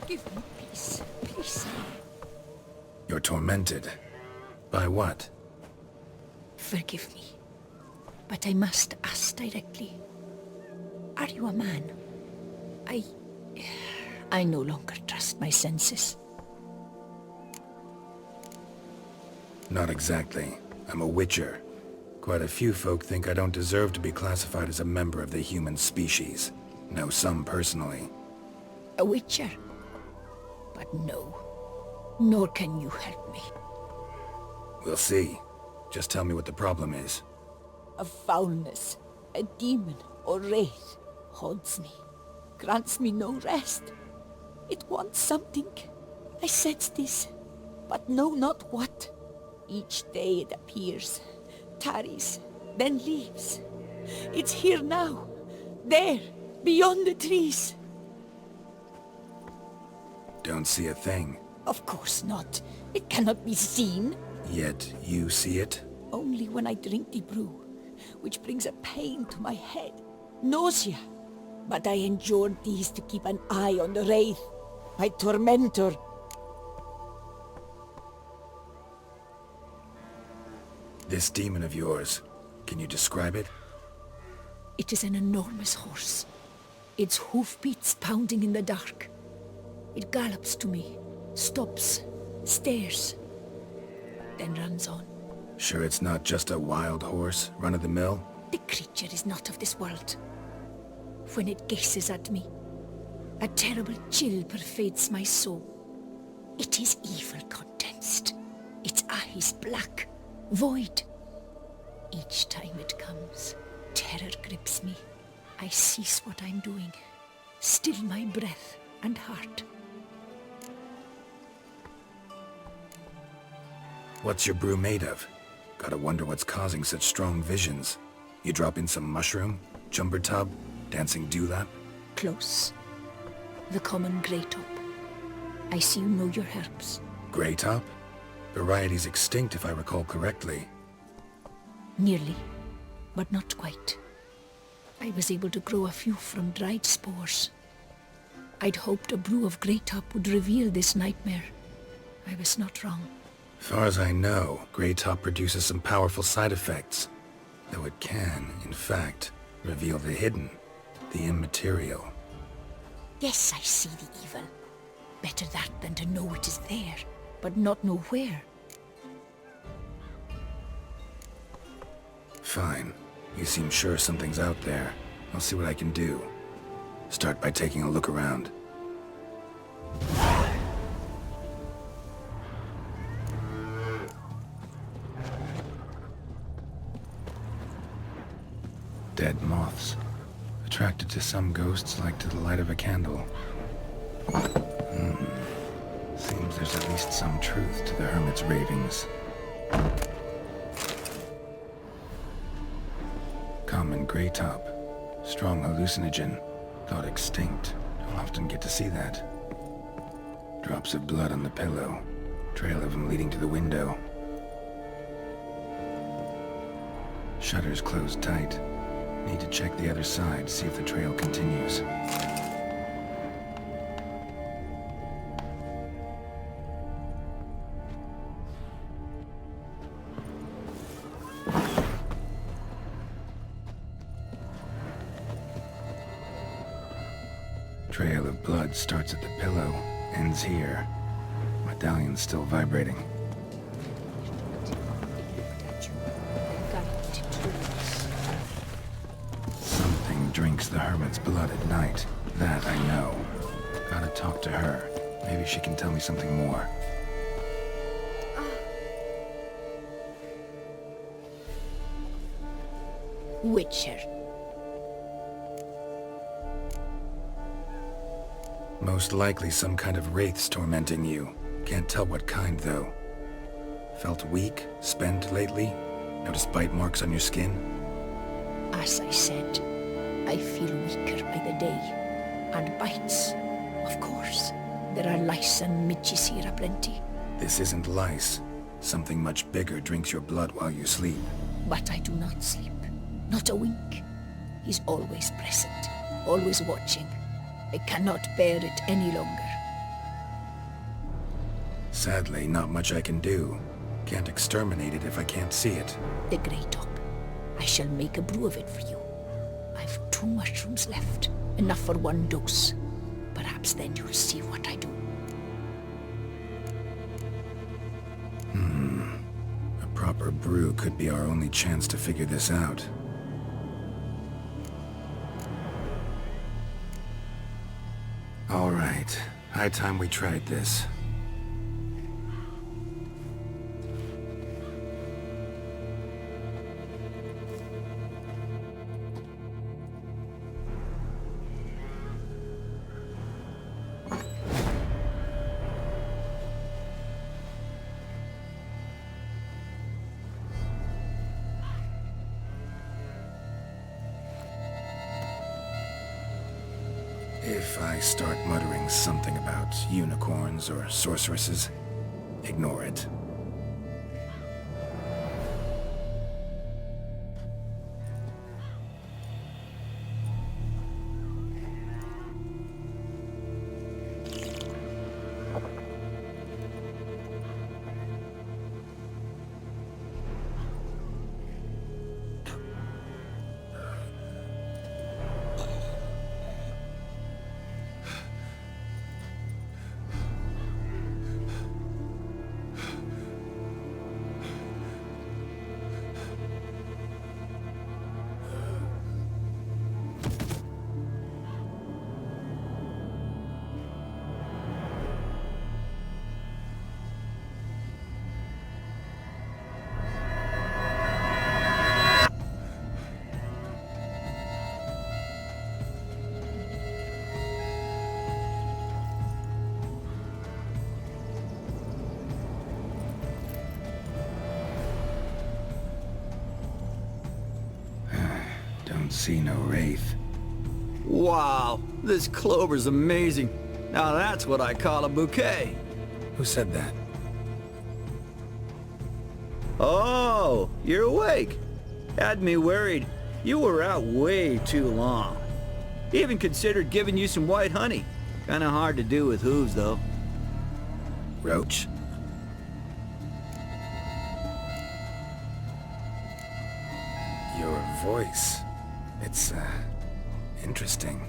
Give me peace, please. You're tormented. By what? Forgive me, but I must ask directly. Are you a man? I no longer trust my senses. Not exactly. I'm a witcher. Quite a few folk think I don't deserve to be classified as a member of the human species. Know some personally. A witcher? But no, nor can you help me. We'll see. Just tell me what the problem is. A foulness, a demon or wraith haunts me, grants me no rest. It wants something. I sense this, but know not what. Each day it appears, tarries, then leaves. It's here now, there, beyond the trees. Don't see a thing. Of course not. It cannot be seen. Yet you see it? Only when I drink the brew, which brings a pain to my head, nausea. But I endured these to keep an eye on the wraith, my tormentor. This demon of yours, can you describe it? It is an enormous horse, its hoofbeats pounding in the dark. It gallops to me, stops, stares, then runs on. Sure it's not just a wild horse, run-of-the-mill? The creature is not of this world. When it gazes at me, a terrible chill pervades my soul. It is evil condensed, its eyes black, void. Each time it comes, terror grips me. I cease what I'm doing, still my breath and heart. What's your brew made of? Gotta wonder what's causing such strong visions. You drop in some mushroom, jumper tub, dancing dewlap? Close. The common grey top. I see you know your herbs. Grey top? Variety's extinct if I recall correctly. Nearly, but not quite. I was able to grow a few from dried spores. I'd hoped a brew of grey top would reveal this nightmare. I was not wrong. As far as I know, grey top produces some powerful side effects. Though it can, in fact, reveal the hidden, the immaterial. Yes, I see the evil. Better that than to know it is there, but not know where. Fine. You seem sure something's out there. I'll see what I can do. Start by taking a look around. Dead moths. Attracted to some ghosts like to the light of a candle. Seems there's at least some truth to the hermit's ravings. Common grey top. Strong hallucinogen. Thought extinct. Don't often get to see that. Drops of blood on the pillow. Trail of them leading to the window. Shutters closed tight. Need to check the other side, see if the trail continues. Trail of blood starts at the pillow, ends here. Medallion's still vibrating. Something drinks the hermit's blood at night. That I know. Gotta talk to her. Maybe she can tell me something more. Witcher. Most likely some kind of wraith's tormenting you. Can't tell what kind, though. Felt weak, spent lately? Notice bite marks on your skin? As I said, I feel weaker by the day. And bites, of course. There are lice and midges here aplenty. This isn't lice. Something much bigger drinks your blood while you sleep. But I do not sleep. Not a wink. He's always present, always watching. I cannot bear it any longer. Sadly, not much I can do. Can't exterminate it if I can't see it. The grey top. I shall make a brew of it for you. I've 2 mushrooms left. Enough for 1 dose. Perhaps then you'll see what I do. A proper brew could be our only chance to figure this out. All right. High time we tried this. If I start muttering something about unicorns or sorceresses, ignore it. See no wraith. Wow, this clover's amazing. Now that's what I call a bouquet. Who said that? Oh, you're awake. Had me worried. You were out way too long. Even considered giving you some white honey. Kinda hard to do with hooves, though. Roach? Your voice. It's, interesting.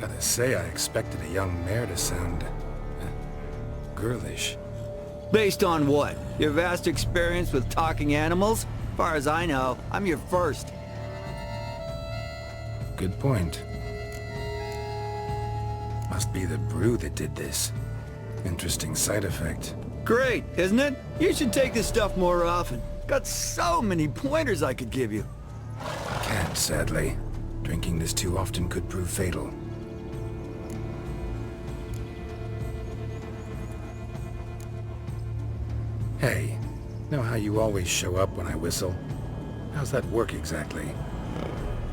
Gotta say, I expected a young mare to sound, girlish. Based on what? Your vast experience with talking animals? Far as I know, I'm your first. Good point. Must be the brew that did this. Interesting side effect. Great, isn't it? You should take this stuff more often. Got so many pointers I could give you. Can't, sadly. Drinking this too often could prove fatal. Hey, know how you always show up when I whistle? How's that work exactly?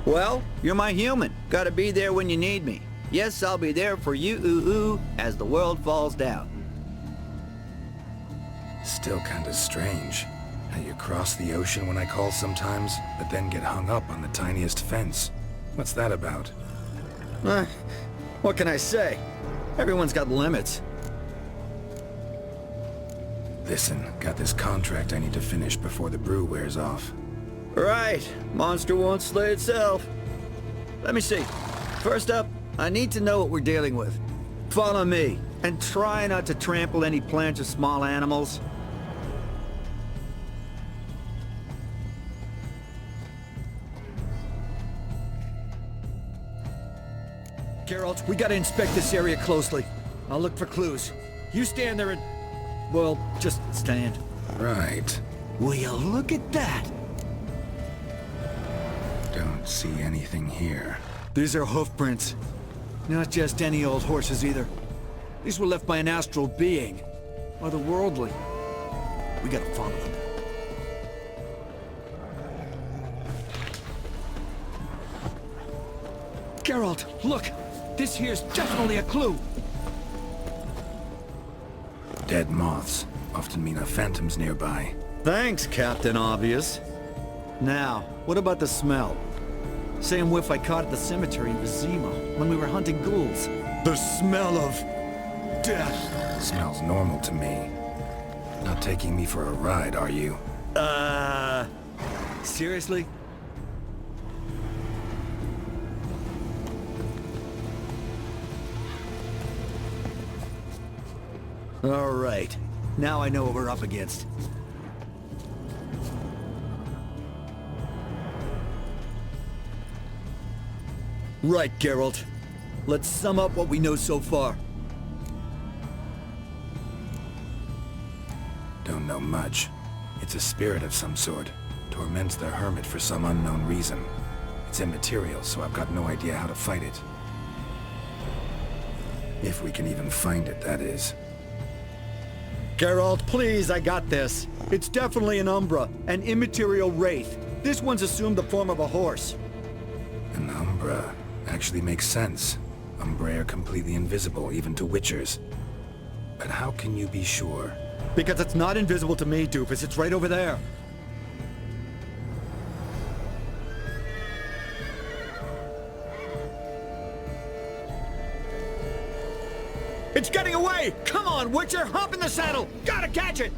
Well, you're my human. Gotta be there when you need me. Yes, I'll be there for you, ooh, as the world falls down. Still kinda strange. How you cross the ocean when I call sometimes, but then get hung up on the tiniest fence. What's that about? What can I say? Everyone's got limits. Listen, got this contract I need to finish before the brew wears off. Right. Monster won't slay itself. Let me see. First up, I need to know what we're dealing with. Follow me, and try not to trample any plants or small animals. Geralt, we gotta inspect this area closely. I'll look for clues. You stand there and... well, just stand. Right. Will you look at that? Don't see anything here. These are hoof prints. Not just any old horses either. These were left by an astral being. Otherworldly. We gotta follow them. Geralt, look! This here's definitely a clue! Dead moths often mean a phantom's nearby. Thanks, Captain Obvious. Now, what about the smell? Same whiff I caught at the cemetery in Vizima when we were hunting ghouls. The smell of... death. Smells normal to me. Not taking me for a ride, are you? Seriously? All right. Now I know what we're up against. Right, Geralt. Let's sum up what we know so far. Don't know much. It's a spirit of some sort. Torments the hermit for some unknown reason. It's immaterial, so I've got no idea how to fight it. If we can even find it, that is. Geralt, please, I got this. It's definitely an Umbra, an immaterial wraith. This one's assumed the form of a horse. An Umbra actually makes sense. Umbra are completely invisible, even to witchers. But how can you be sure? Because it's not invisible to me, Doofus. It's right over there. It's getting away! Come on, Witcher! Hop in the saddle! Gotta catch it!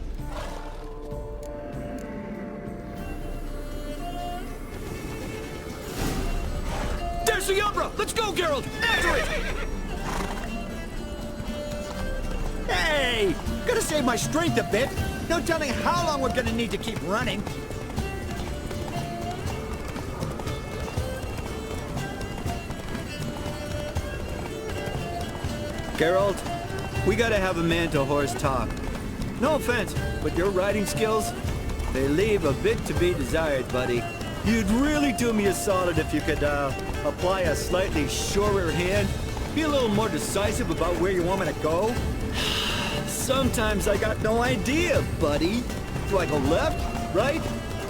There's the Umbra! Let's go, Geralt! After it! Hey! Gotta save my strength a bit. No telling how long we're gonna need to keep running. Geralt, we gotta have a man-to-horse talk. No offense, but your riding skills, they leave a bit to be desired, buddy. You'd really do me a solid if you could, apply a slightly surer hand. Be a little more decisive about where you want me to go. Sometimes I got no idea, buddy. Do I go left, right,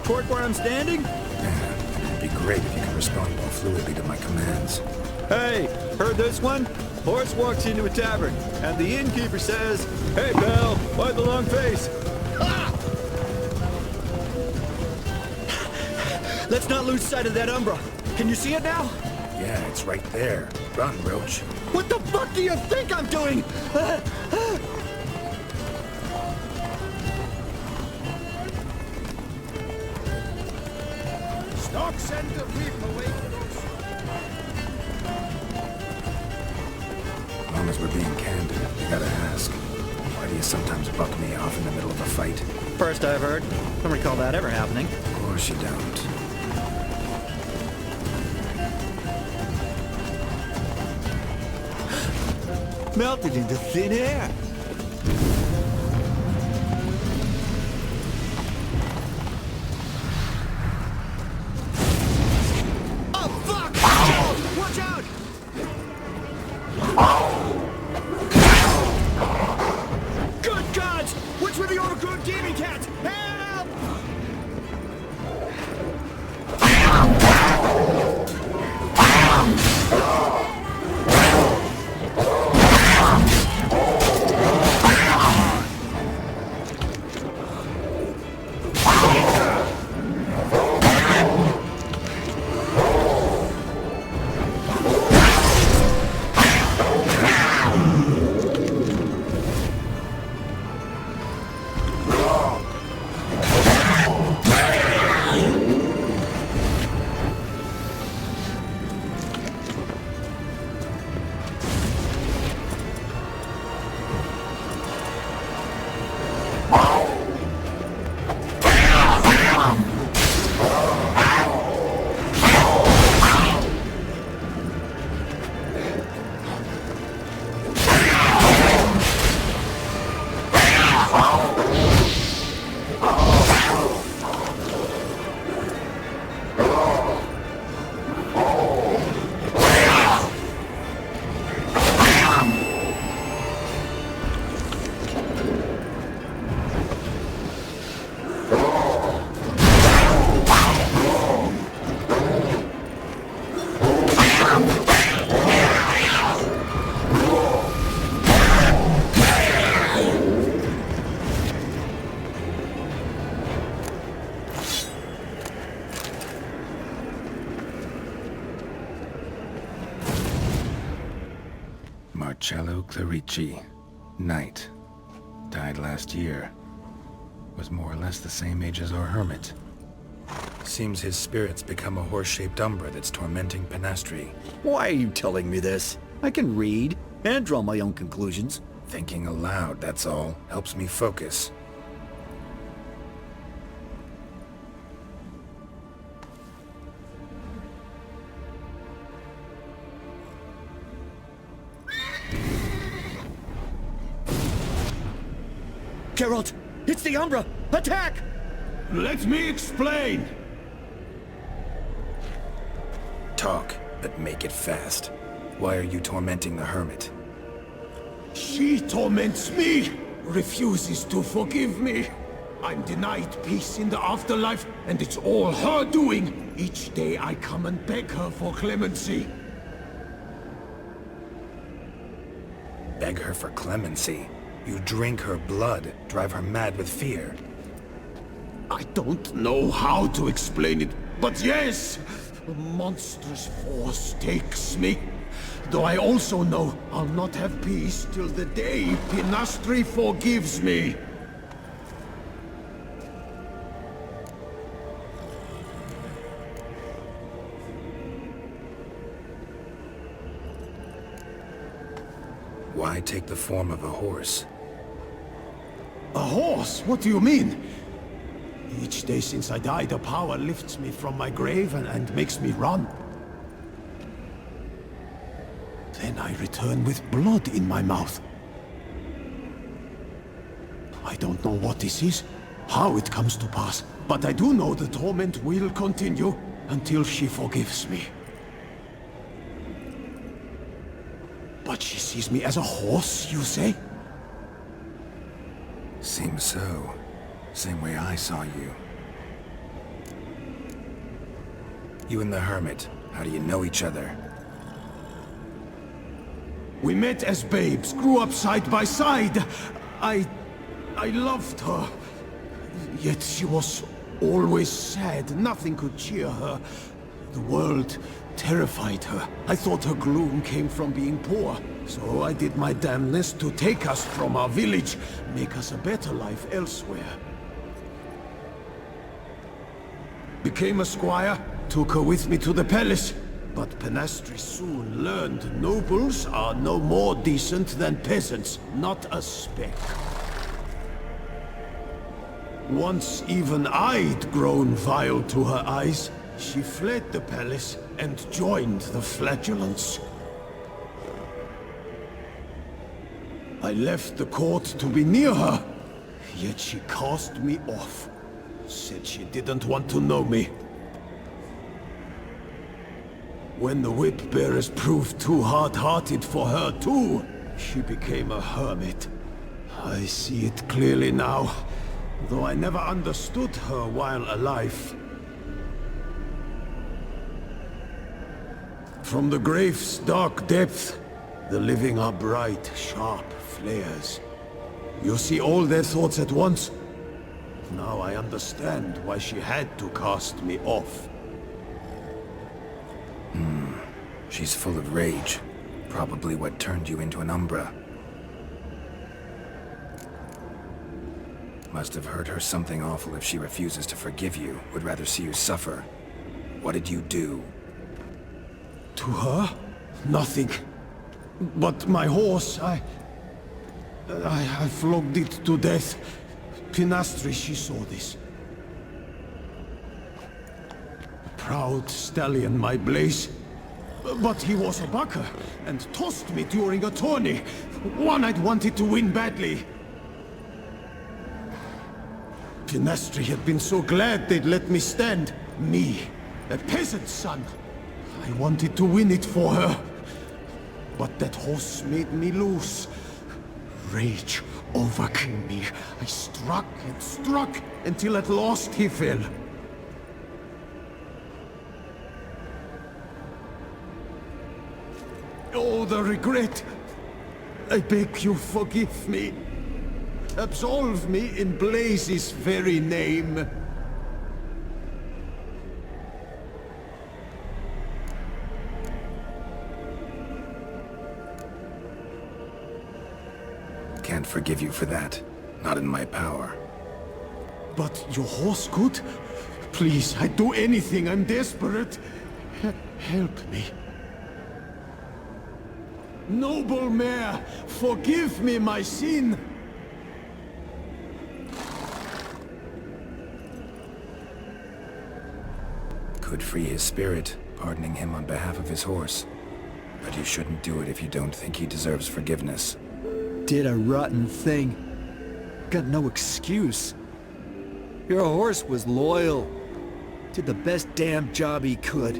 toward where I'm standing? Yeah, it'd be great if you could respond more fluidly to my commands. Hey, heard this one? Horse walks into a tavern, and the innkeeper says, "Hey, pal, why the long face?" Ha! Let's not lose sight of that Umbra. Can you see it now? Yeah, it's right there. Run, Roach. What the fuck do you think I'm doing? Stock send the people away from us. As long as we're being candid, I gotta ask. Why do you sometimes buck me off in the middle of a fight? First I've heard. Don't recall that ever happening. Of course you don't. Melted into thin air. Oh, fuck! Oh, watch out! Good gods! Which were the overgrown demon cats? Help! Marcello Clarici. Knight. Died last year. Was more or less the same age as our hermit. Seems his spirit's become a horse-shaped Umbra that's tormenting Penastri. Why are you telling me this? I can read and draw my own conclusions. Thinking aloud, that's all. Helps me focus. Geralt, it's the Umbra! Attack! Let me explain. Talk, but make it fast. Why are you tormenting the hermit? She torments me, refuses to forgive me. I'm denied peace in the afterlife, and it's all her doing. Each day I come and beg her for clemency. Beg her for clemency. You drink her blood, drive her mad with fear. I don't know how to explain it, but yes, a monstrous force takes me. Though I also know I'll not have peace till the day Penastri forgives me. Why take the form of a horse? A horse? What do you mean? Each day since I died, a power lifts me from my grave and makes me run. Then I return with blood in my mouth. I don't know what this is, how it comes to pass, but I do know the torment will continue until she forgives me. But she sees me as a horse, you say? Seems so. Same way I saw you. You and the hermit, how do you know each other? We met as babes, grew up side by side. I loved her. Yet she was always sad. Nothing could cheer her. The world terrified her. I thought her gloom came from being poor. So I did my damnedest to take us from our village, make us a better life elsewhere. Became a squire, took her with me to the palace. But Penastri soon learned nobles are no more decent than peasants, not a speck. Once even I'd grown vile to her eyes, she fled the palace and joined the flagellants. I left the court to be near her, yet she cast me off. Said she didn't want to know me. When the whip-bearers proved too hard-hearted for her too, she became a hermit. I see it clearly now, though I never understood her while alive. From the grave's dark depth, the living are bright, sharp flares. You see all their thoughts at once. Now I understand why she had to cast me off. She's full of rage. Probably what turned you into an Umbra. Must have hurt her something awful if she refuses to forgive you, would rather see you suffer. What did you do? To her? Nothing. But my horse, I flogged it to death. Penastri, she saw this. Proud stallion, my Blaze. But he was a bucker, and tossed me during a tourney. One I'd wanted to win badly. Penastri had been so glad they'd let me stand. Me, a peasant's son. I wanted to win it for her. But that horse made me lose. Rage overcame me. I struck and struck, until at last he fell. Oh, the regret! I beg you, forgive me. Absolve me in Blaze's very name. can't forgive you for that. Not in my power. But your horse could? Please, I'd do anything. I'm desperate. Help me. Noble mare, forgive me my sin. Could free his spirit, pardoning him on behalf of his horse. But you shouldn't do it if you don't think he deserves forgiveness. Did a rotten thing. Got no excuse. Your horse was loyal. Did the best damn job he could.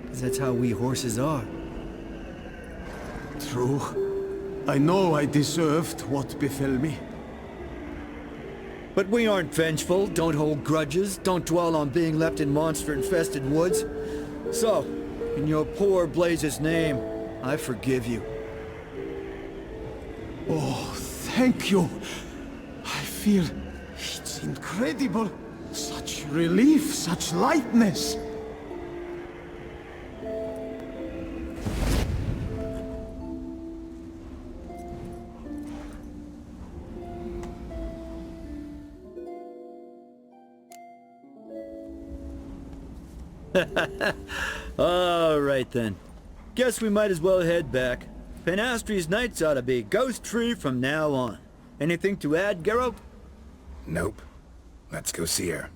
'Cause that's how we horses are. True. I know I deserved what befell me. But we aren't vengeful, don't hold grudges, don't dwell on being left in monster-infested woods. So, in your poor Blaze's name, I forgive you. Oh, thank you. I feel it's incredible. Such relief, such lightness. All right then. Guess we might as well head back. Penastri's nights ought to be ghost-free from now on. Anything to add, Geralt? Nope. Let's go see her.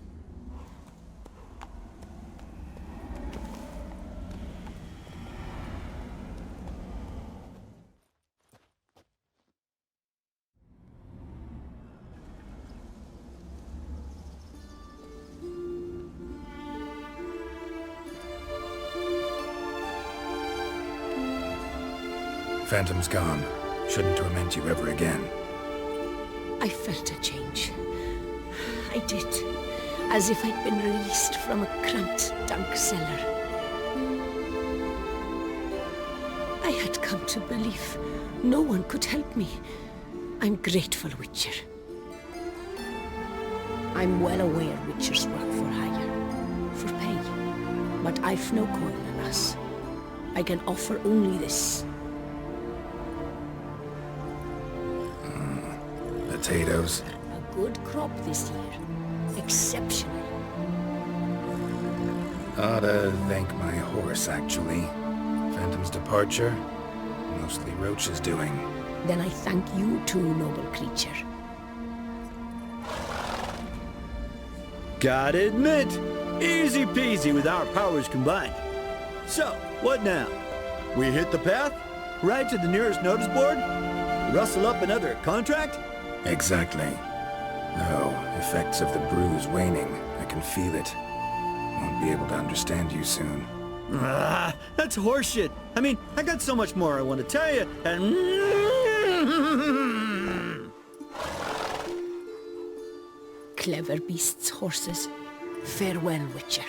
Phantom's gone. Shouldn't torment you ever again. I felt a change. I did. As if I'd been released from a cramped, dank cellar. I had come to believe no one could help me. I'm grateful, Witcher. I'm well aware Witchers work for hire, for pay. But I've no coin, alas. I can offer only this. Potatoes. A good crop this year. Exceptional. Ought to thank my horse, actually. Phantom's departure, mostly Roach's doing. Then I thank you too, noble creature. Gotta admit, easy peasy with our powers combined. So, what now? We hit the path? Ride to the nearest notice board? Rustle up another contract? Exactly. Though, effects of the brew's waning. I can feel it. Won't be able to understand you soon. Ah, that's horseshit. I mean, I got so much more I want to tell you, and... Clever beasts, horses. Farewell, Witcher.